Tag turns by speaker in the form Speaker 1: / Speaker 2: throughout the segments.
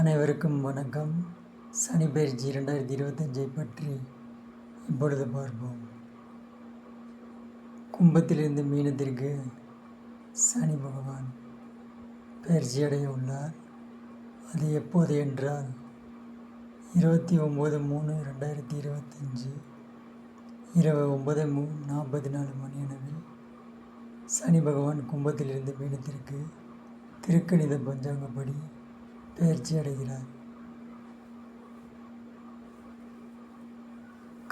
Speaker 1: அனைவருக்கும் வணக்கம். சனி பயிற்சி 2025 பற்றி இப்பொழுது பார்ப்போம். கும்பத்திலிருந்து மீனத்திற்கு சனி பகவான் பயிற்சியடைய உள்ளார். அது எப்போது என்றால் 29/3/2025 இரவு 9:44 மணியளவில் சனி பகவான் கும்பத்திலிருந்து மீனத்திற்கு திருக்கணித பஞ்சாங்கப்படி பயிற்சி அடைகிறார்.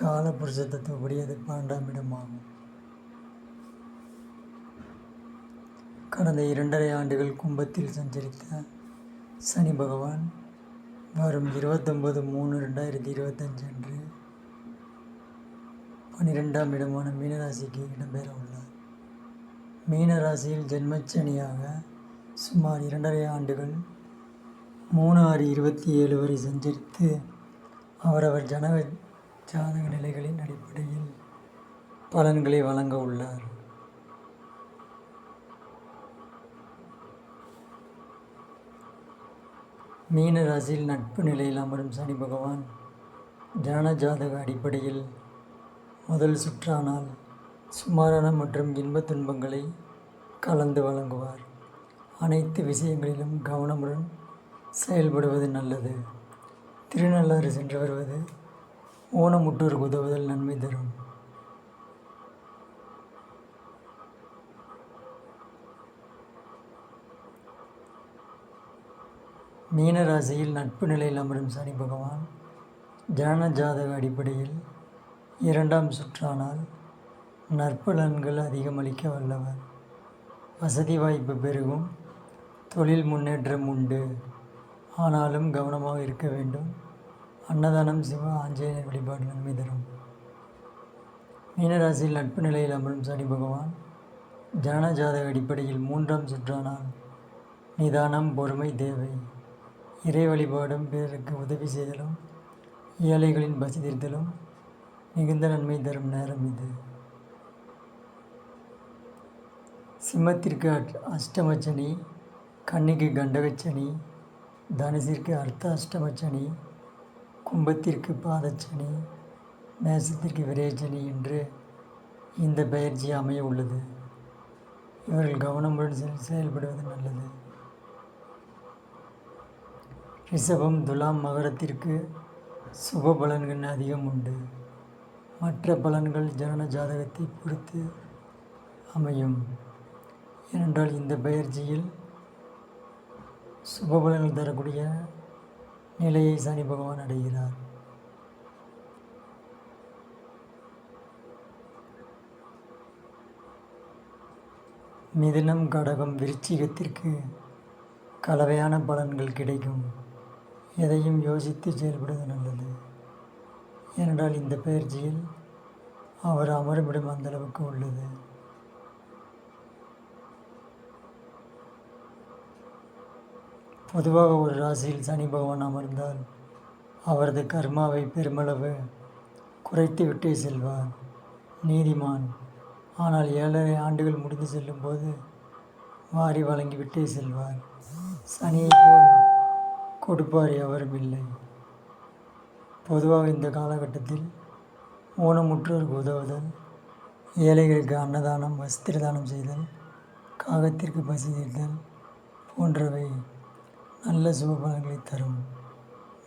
Speaker 1: காலபுருஷ தத்துவப்படி அது 12ஆம் இடமாகும். கடந்த 2.5 ஆண்டுகள் கும்பத்தில் சஞ்சரித்த சனி பகவான் வரும் 29/3/2025 அன்று 12ஆம் இடமான மீனராசிக்கு இடம்பெற உள்ளார். மீனராசியில் ஜென்மச்சனியாக சுமார் 2.5 ஆண்டுகள் 3/6/27 வரை சஞ்சரித்து அவரவர் ஜாதக நிலைகளின் அடிப்படையில் பலன்களை வழங்க உள்ளார். மீன ராசியில் நட்பு நிலையில் அமரும் சனி பகவான் ஜனன ஜாதக அடிப்படையில் முதல் சுற்றானால் சுமாரான மற்றும் இன்பத் துன்பங்களை கலந்து வழங்குவார். அனைத்து விஷயங்களிலும் கவனமுடன் செயல்படுவது நல்லது. திருநள்ளாறு சென்று வருவது ஊனமுற்றோருக்கு உதவுதல் நன்மை தரும். மீன ராசியில் நட்பு நிலையில் அமரும் சனி பகவான் ஜனன ஜாதக அடிப்படையில் 2ஆம் சுற்றானால் நற்பலன்கள் அதிகமளிக்க வல்லவர். வசதி வாய்ப்பு பெருகும். தொழில் முன்னேற்றம் உண்டு. ஆனாலும் கவனமாக இருக்க வேண்டும். அன்னதானம், சிவ ஆஞ்சநேயர் வழிபாடு நன்மை தரும். மீனராசியில் நட்பு நிலையில் அமரும் சனி பகவான் ஜனன ஜாதக அடிப்படையில் 3ஆம் சுற்றானால் நிதானம், பொறுமை தேவை. இறை வழிபாடும் பிறருக்கு உதவி செய்தலும் ஏழைகளின் பசி தீர்த்தலும் மிகுந்த நன்மை தரும் நேரம் இது. சிம்மத்திற்கு அஷ்டமச்சனி, கன்னிக்கு கண்டகச்சனி, தனுசிற்கு அர்த்த அஷ்டமச்சனி, கும்பத்திற்கு பாதச்சனி, மேசத்திற்கு விரயச்சனி என்று இந்த பயிற்சி அமைய உள்ளது. இவர்கள் கவனமுடன் செயல்படுவது நல்லது. ரிஷபம், துலாம், மகரத்திற்கு சுப பலன்கள் அதிகம் உண்டு. மற்ற பலன்கள் ஜனன ஜாதகத்தை பொறுத்து அமையும். ஏனென்றால் இந்த பயிற்சியில் சுப பலன்கள் தரக்கூடிய நிலையை சனி பகவான் அடைகிறார். மிதுனம், கடகம், விருச்சிகத்திற்கு கலவையான பலன்கள் கிடைக்கும். எதையும் யோசித்து செயல்படுவது நல்லது. ஏனென்றால் இந்த பயிற்சியில் அவர் அமருமிடம் அந்த அளவுக்கு உள்ளது. பொதுவாக ஒரு ராசியில் சனி பகவான் அமர்ந்தால் அவரது கர்மாவை பெருமளவு குறைத்துவிட்டே செல்வார். நீதிமான். ஆனால் 7.5 ஆண்டுகள் முடிந்து செல்லும்போது வாரி வழங்கிவிட்டே செல்வார். சனியை போல் கொடுப்பார் எவரும் இல்லை. பொதுவாக இந்த காலகட்டத்தில் ஊனமுற்றோருக்கு உதவுதல், ஏழைகளுக்கு அன்னதானம், வஸ்திரதானம் செய்தல், காகத்திற்கு பசி தீர்த்தல் போன்றவை நல்ல சுப பலன்களை தரும்.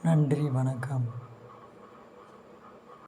Speaker 1: நன்றி, வணக்கம்.